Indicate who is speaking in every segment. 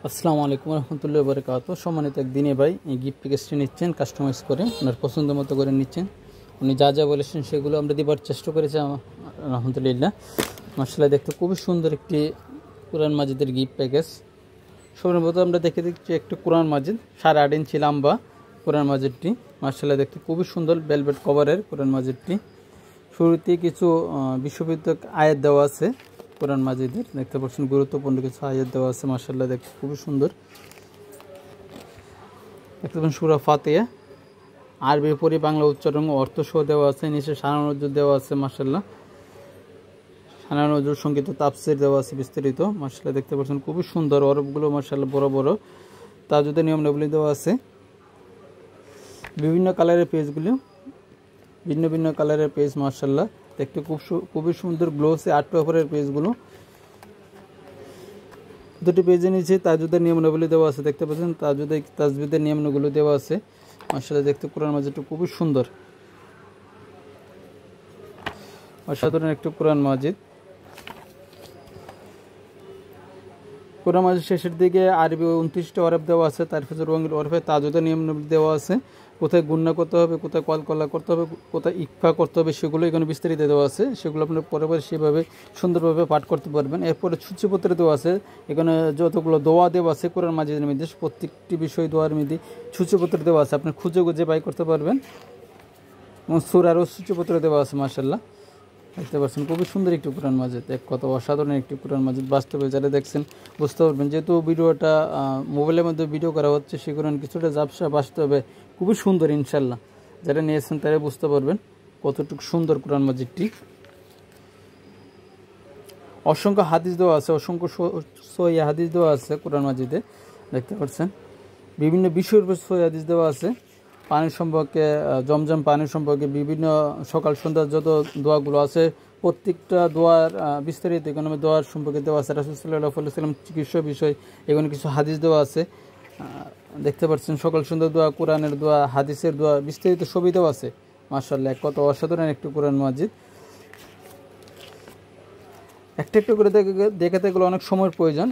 Speaker 1: আসসালামু আলাইকুম রহমতুল্লাহি ওয়া বারাকাতুহু। সম্মানিত এক দিনে ভাই এই গিফট প্যাকেজটি নিচ্ছেন, কাস্টমাইজ করে ওনার পছন্দ মতো করে নিচ্ছেন। উনি যা যা বলেছেন সেগুলো আমরা দিবার চেষ্টা করেছি আলহামদুলিল্লাহ। মাশাআল্লাহ, দেখতে খুবই সুন্দর একটি কোরআন মাজিদের গিফট প্যাকেজ। সর্বপ্রথম আমরা দেখে দিচ্ছি একটি কোরআন মাজিদ 8.5 ইঞ্চি লম্বা কোরআন মাজিদটি। মাশাআল্লাহ, দেখতে খুবই সুন্দর ভেলভেট কভারের কোরআন মাজিদটি। শুরুতে কিছু বিশ্ববিদ্যালয় আয়াত দেওয়া আছে কোরআন মাজিদের, দেখতে পাচ্ছেন গুরুত্বপূর্ণ কিছু আয়াত দেওয়া আছে। মাশাআল্লাহ, দেখতে খুবই সুন্দর। দেখতে পাচ্ছেন সূরা ফাতিহা আরবি পরি বাংলা উচ্চারণ ও অর্থ সহ দেওয়া আছে। নিচে সানা নজরুল দেওয়া আছে। মাশাআল্লাহ, সানা নজরুল সংগীত তাফসীর দেওয়া আছে বিস্তারিত। মাশাআল্লাহ, দেখতে পাচ্ছেন খুবই সুন্দর হরফগুলো মাশাআল্লাহ বড় বড়। তাজউদের নিয়মাবলী দেওয়া আছে। বিভিন্ন কালারের পেজগুলো, ভিন্ন ভিন্ন কালারের পেজ। মাশাআল্লাহ, দেখতে খুবই সুন্দর গ্লোসি আর্ট পেপারের পেজগুলো। দুটি পেজের নিচে তাজউদের নিয়মাবলী দেওয়া আছে। দেখতে পাচ্ছেন তাজবিদের নিয়মগুলো দেওয়া আছে। মাশাআল্লাহ, দেখতে কোরআন মাজিদটা খুবই সুন্দর, অসাধারণ একটি কোরআন মাজিদ। কোরআন মাজিদ শেষের দিকে আরবি 29টা হরফ দেওয়া আছে। তার ভিতরে রঙিন হরফে তাজউদের নিয়মাবলী দেওয়া আছে। কোথায় গুণনা করতে হবে, কোথায় কলকলা করতে হবে, কোথায় ইকফা করতে হবে, সেগুলো এখানে বিস্তারিত দেওয়া আছে। সেগুলো আপনার পরে সেভাবে সুন্দরভাবে পাঠ করতে পারবেন। এরপরে সূচিপত্র দেওয়া আছে। এখানে যতগুলো দোয়া দেওয়া আছে কোরআন মাজিদের মধ্যে, প্রত্যেকটি বিষয় দোয়ার মধ্যে সূচিপত্র দেওয়া আছে। আপনি খুঁজে খুঁজে বাই করতে পারবেন। এবং সূরারও সূচিপত্র দেওয়া আছে। মাশাআল্লাহ, দেখতে পাচ্ছেন খুবই সুন্দর একটি কোরআন মাজিদ। এক কত অসাধারণ একটি কোরআন মাজিদ। বাস্তবে যারা দেখছেন বুঝতে পারবেন, যেহেতু ভিডিওটা মোবাইলের মধ্যে ভিডিও করা হচ্ছে, সে কারণে কিছুটা ঝাপসা। বাস্তবে খুবই সুন্দর। ইনশাল্লাহ যারা নিয়েছেন তারা বুঝতে পারবেন কতটুকু সুন্দর কোরআন মাজিদটি। অসংখ্য হাদিস দেওয়া আছে, অসংখ্য সহি হাদিস দেওয়া আছে কোরআন মাজিদে। দেখতে পাচ্ছেন বিভিন্ন বিষয়ের উপর সহি হাদিস দেওয়া আছে। পানির সম্পর্কে, জমজম পানির সম্পর্কে, বিভিন্ন সকাল সন্ধ্যার যত দোয়াগুলো আছে প্রত্যেকটা দোয়ার বিস্তারিত এখানে দোয়ার সম্পর্কে দেওয়া আছে। রাসূল সাল্লাল্লাহু আলাইহি ওয়াসাল্লাম চিকিৎসা বিষয় এখানে কিছু হাদিস দেওয়া আছে। দেখতে পাচ্ছেন সকাল সন্ধ্যার দোয়া, কোরআনের দোয়া, হাদিসের দোয়া, বিস্তারিত ছবি দেওয়া আছে। মাশাআল্লাহ, কত অসাধারণ একটি কোরআন মাজিদ। একটা একটা করে দেখাতে গেলে অনেক সময়ের প্রয়োজন।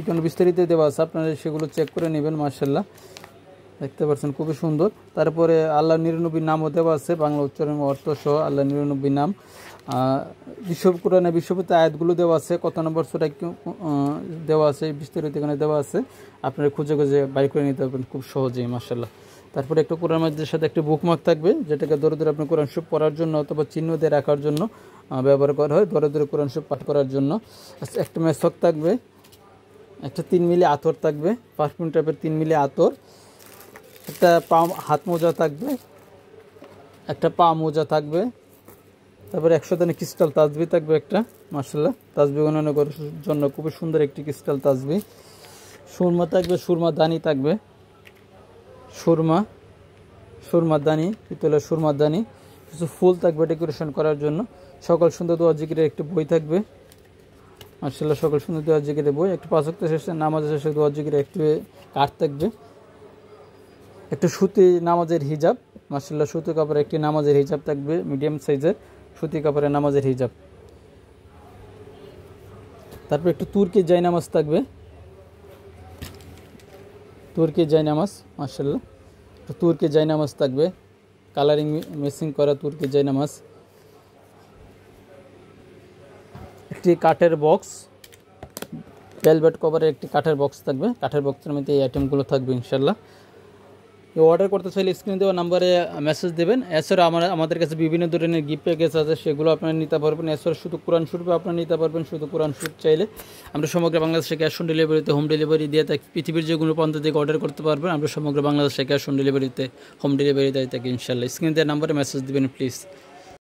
Speaker 1: এখানে বিস্তারিত দেওয়া আছে, আপনারা সেগুলো চেক করে নেবেন। মাশাআল্লাহ, দেখতে পাচ্ছেন খুবই সুন্দর। তারপরে আল্লাহ 99 নামও দেওয়া আছে, বাংলা উচ্চারণ অর্থ সহ আল্লাহ 99 নাম। কোরআনে বিশ্ববিদ্যালয় আয়াতগুলো দেওয়া আছে, কত নম্বর সূরা দেওয়া আছে, বিস্তারিত এখানে দেওয়া আছে। আপনারা খুঁজে খুঁজে বাই করে নিতে পারবেন খুব সহজেই। মাশাআল্লাহ, তারপরে একটা কোরআন মাজিদের সাথে একটা বুকমার্ক থাকবে, যেটাকে ধরে ধরে আপনি কোরআন শরীফ পড়ার জন্য অথবা চিহ্ন দিয়ে রাখার জন্য ব্যবহার করা হয়, ধরে ধরে কোরআন শরীফ পাঠ করার জন্য। একটা মেসক থাকবে, একটা 3 মিলি আতর থাকবে, পারফিউম টাইপের 3 মিলি আতর। একটা হাত মোজা থাকবে, একটা পা মোজা থাকবে। তারপরে 100 দানা ক্রিস্টাল তাসবিহ থাকবে একটা। মাশাআল্লাহ, তাসবিহ গণনা করার জন্য খুবই সুন্দর একটি ক্রিস্টাল তাসবিহ। সুরমা থাকবে, সুরমা দানি থাকবে, সুরমা দানি, পিতলের সুরমা দানি। কিছু ফুল থাকবে ডেকোরেশন করার জন্য। সকাল সন্ধ্যা দোয়া জিকিরের একটি বই থাকবে। মাশাআল্লাহ, সকাল সন্ধ্যা দোয়া জিকিরের বই। একটা 5 ওয়াক্ত শেষে নামাজের শেষে দোয়া জিকিরের একটি কার্ড থাকবে। একটা সুতি নামাজের হিজাব। মাশাআল্লাহ, সুতি কাপড়ের একটি নামাজের হিজাব থাকবে, মিডিয়াম সাইজের সুতি কাপড়ের নামাজের হিজাব। তারপর একটু তুর্কি জায়নামাজ থাকবে, তুর্কি জায়নামাজ। মাশাআল্লাহ, একটু তুর্কি জায়নামাজ থাকবে, কালারিং মেসিং করা তুর্কি জায়নামাজ। একটি কাঠের বক্স, ভেলভেট কভারের একটি কাঠের বক্স থাকবে। কাঠের বক্সের মধ্যে এই আইটেমগুলো থাকবে ইনশাআল্লাহ। অর্ডার করতে চাইলে স্ক্রিনে দেওয়া নাম্বারে মেসেজ দেবেন। এছাড়া আমাদের কাছে বিভিন্ন ধরনের গিফট প্যাকেজ আছে, সেগুলো আপনারা নিতে পারবেন। এছাড়া শুধু কোরআন শরীফ আপনারা নিতে পারবেন। শুধু কোরআন শরীফ চাইলে আমরা সমগ্র বাংলাদেশে ক্যাশ অন ডেলিভারিতে হোম ডেলিভারি দিয়ে থাকি। পৃথিবীর যেগুলো প্রান্ত থেকে অর্ডার করতে পারবেন, আমরা সমগ্র বাংলাদেশে ক্যাশ অন ডেলিভারিতে হোম ডেলিভারি দিয়ে থাকি ইনশাআল্লাহ। স্ক্রিনে দেওয়া নাম্বারে মেসেজ দেবেন প্লিজ।